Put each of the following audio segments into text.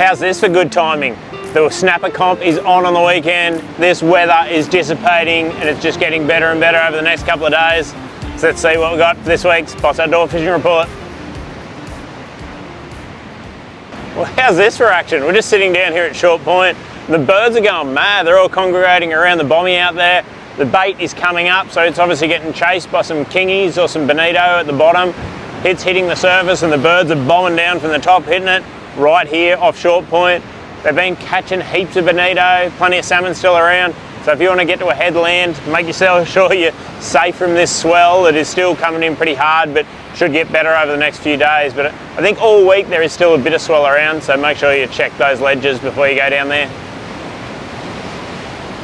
How's this for good timing? The snapper comp is on the weekend. This weather is dissipating and it's just getting better and better over the next couple of days. So let's see what we got for this week's Boss Outdoor Fishing Report. Well, how's this for action? We're just sitting down here at Short Point. The birds are going mad. They're all congregating around the bommy out there. The bait is coming up, so it's obviously getting chased by some kingies or some bonito at the bottom. It's hitting the surface and the birds are bombing down from the top, hitting it right here off Short Point. They've been catching heaps of bonito, plenty of salmon still around. So if you want to get to a headland, make yourself sure you're safe from this swell that is still coming in pretty hard, but should get better over the next few days. But I think all week there is still a bit of swell around, so make sure you check those ledges before you go down there.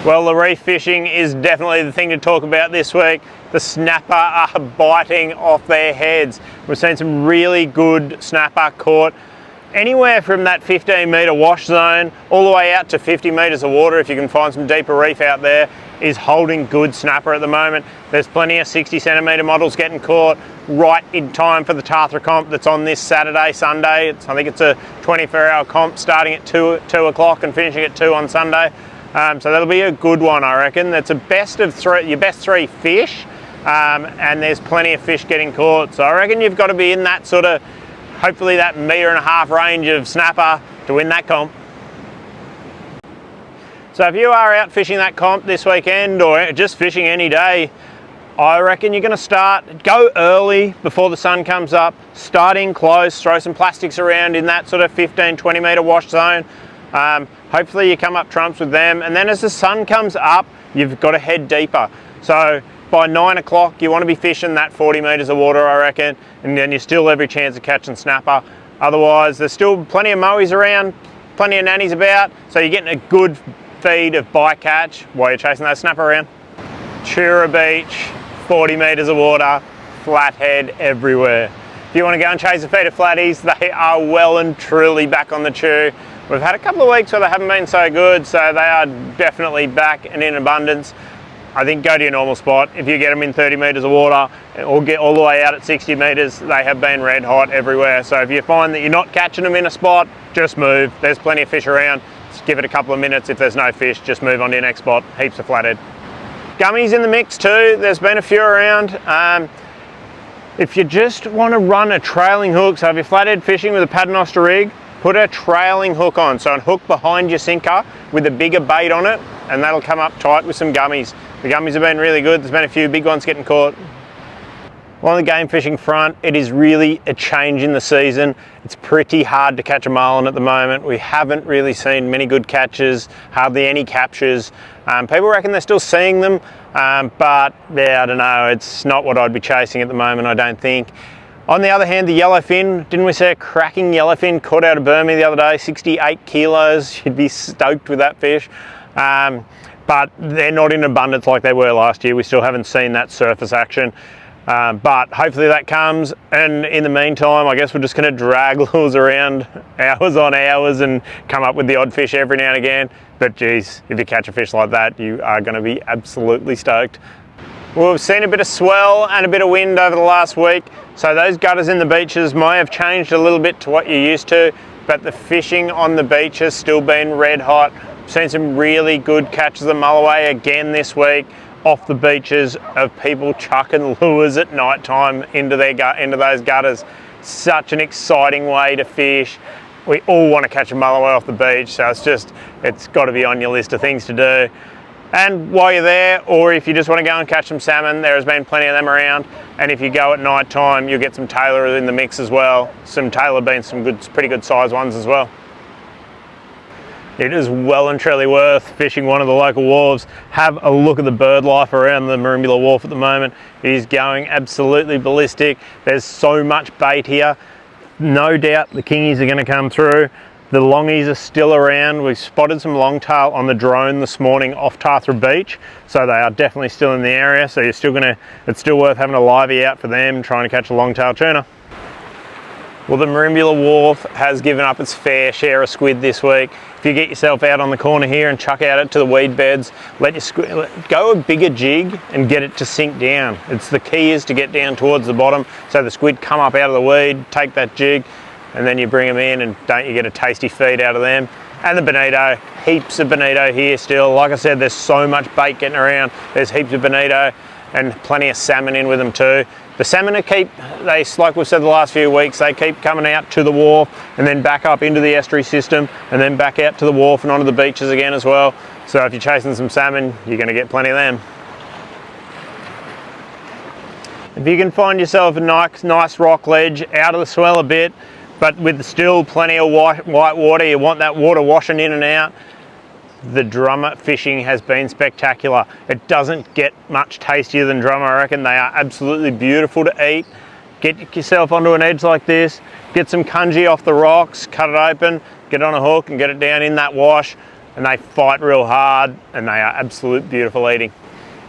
Well, the reef fishing is definitely the thing to talk about this week. The snapper are biting off their heads. We've seen some really good snapper caught anywhere from that 15-metre wash zone all the way out to 50 metres of water. If you can find some deeper reef out there, is holding good snapper at the moment. There's plenty of 60-centimetre models getting caught right in time for the Tathra comp that's on this Saturday, Sunday. I think it's a 24-hour comp starting at 2 o'clock and finishing at 2 on Sunday. So that'll be a good one, I reckon. That's a best of three, your best three fish, and there's plenty of fish getting caught. So I reckon you've got to be in that sort of, hopefully that 1.5 metre range of snapper to win that comp. So if you are out fishing that comp this weekend or just fishing any day, I reckon you're going to go early before the sun comes up, start in close, throw some plastics around in that sort of 15-20 metre wash zone. Hopefully you come up trumps with them, and then as the sun comes up, you've got to head deeper. So by 9 o'clock, you want to be fishing that 40 metres of water, I reckon, and then you still have every chance of catching snapper. Otherwise, there's still plenty of mowies around, plenty of nannies about, so you're getting a good feed of bycatch while you're chasing those snapper around. Estuary Beach, 40 metres of water, flathead everywhere. If you want to go and chase a feed of flatties, they are well and truly back on the chew. We've had a couple of weeks where they haven't been so good, so they are definitely back and in abundance. I think go to your normal spot. If you get them in 30 metres of water or get all the way out at 60 metres, they have been red hot everywhere. So if you find that you're not catching them in a spot, just move. There's plenty of fish around. Just give it a couple of minutes. If there's no fish, just move on to your next spot. Heaps of flathead. Gummies in the mix too. There's been a few around. If you just want to run a trailing hook, so if you're flathead fishing with a paternoster rig, put a trailing hook on, so a hook behind your sinker with a bigger bait on it, and that'll come up tight with some gummies. The gummies have been really good. There's been a few big ones getting caught. Well, on the game fishing front, it is really a change in the season. It's pretty hard to catch a marlin at the moment. We haven't really seen many good catches, hardly any captures. People reckon they're still seeing them, but yeah, I don't know. It's not what I'd be chasing at the moment, I don't think. On the other hand, the yellowfin, didn't we see a cracking yellowfin caught out of Burmese the other day, 68 kilos, you'd be stoked with that fish. But they're not in abundance like they were last year. We still haven't seen that surface action. But hopefully that comes, and in the meantime, I guess we're just going to drag lures around hours on hours and come up with the odd fish every now and again. But geez, if you catch a fish like that, you are going to be absolutely stoked. Well, we've seen a bit of swell and a bit of wind over the last week, so those gutters in the beaches may have changed a little bit to what you're used to, but the fishing on the beach has still been red hot. We've seen some really good catches of mulloway again this week off the beaches of people chucking lures at night time into those gutters. Such an exciting way to fish. We all want to catch a mulloway off the beach, so it's got to be on your list of things to do. And while you're there, or if you just want to go and catch some salmon, there has been plenty of them around. And if you go at night time, you'll get some tailor in the mix as well. Some tailor being some pretty good size ones as well. It is well and truly worth fishing one of the local wharves. Have a look at the bird life around the Merimbula Wharf at the moment. It is going absolutely ballistic. There's so much bait here. No doubt the kingies are going to come through. The longies are still around. We've spotted some longtail on the drone this morning off Tathra Beach, so they are definitely still in the area. So it's still worth having a livey out for them, trying to catch a longtail tuna. Well, the Merimbula Wharf has given up its fair share of squid this week. If you get yourself out on the corner here and chuck out it to the weed beds, go a bigger jig and get it to sink down. The key is to get down towards the bottom so the squid come up out of the weed, take that jig, and then you bring them in, and don't you get a tasty feed out of them. And the bonito, heaps of bonito here still. Like I said, there's so much bait getting around. There's heaps of bonito and plenty of salmon in with them too. The salmon like we've said the last few weeks, they keep coming out to the wharf and then back up into the estuary system and then back out to the wharf and onto the beaches again as well. So if you're chasing some salmon, you're going to get plenty of them. If you can find yourself a nice rock ledge out of the swell a bit, but with still plenty of white water, you want that water washing in and out, the drummer fishing has been spectacular. It doesn't get much tastier than drummer, I reckon. They are absolutely beautiful to eat. Get yourself onto an edge like this, get some congee off the rocks, cut it open, get on a hook and get it down in that wash, and they fight real hard, and they are absolute beautiful eating.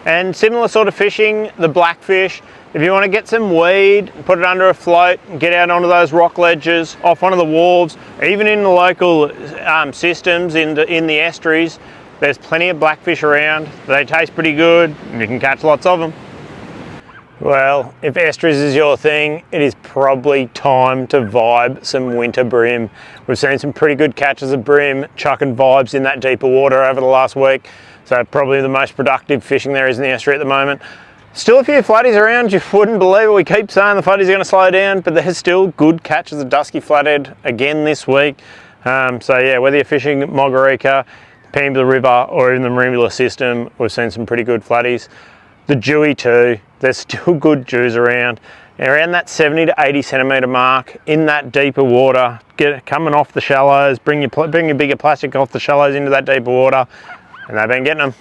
And similar sort of fishing, the blackfish. If you want to get some weed, put it under a float, and get out onto those rock ledges, off one of the wharves, even in the local systems in the estuaries, there's plenty of blackfish around. They taste pretty good, and you can catch lots of them. Well, if estuaries is your thing, it is probably time to vibe some winter bream. We've seen some pretty good catches of bream chucking vibes in that deeper water over the last week, so probably the most productive fishing there is in the estuary at the moment. Still a few flatties around. You wouldn't believe it. We keep saying the flatties are going to slow down, but there's still good catches of dusky flathead again this week. So yeah, whether you're fishing Mogarika, Pambula River, or even the Maroomula system, we've seen some pretty good flatties. The Dewey too, there's still good dews around. Around that 70 to 80 centimetre mark in that deeper water, coming off the shallows, bring your bigger plastic off the shallows into that deeper water, and they've been getting them.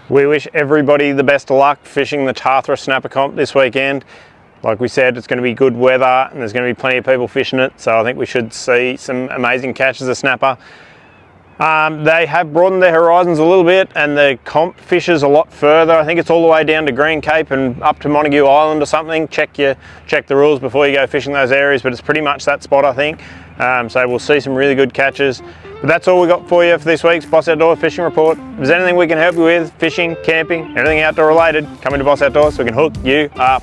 We wish everybody the best of luck fishing the Tathra Snapper Comp this weekend. Like we said, it's going to be good weather and there's going to be plenty of people fishing it, so I think we should see some amazing catches of snapper. They have broadened their horizons a little bit, and the comp fishes a lot further. I think it's all the way down to Green Cape and up to Montague Island or something. Check the rules before you go fishing those areas, but it's pretty much that spot, I think. So we'll see some really good catches. But that's all we got for you for this week's Boss Outdoors Fishing Report. If there's anything we can help you with, fishing, camping, anything outdoor related, come into Boss Outdoors so we can hook you up.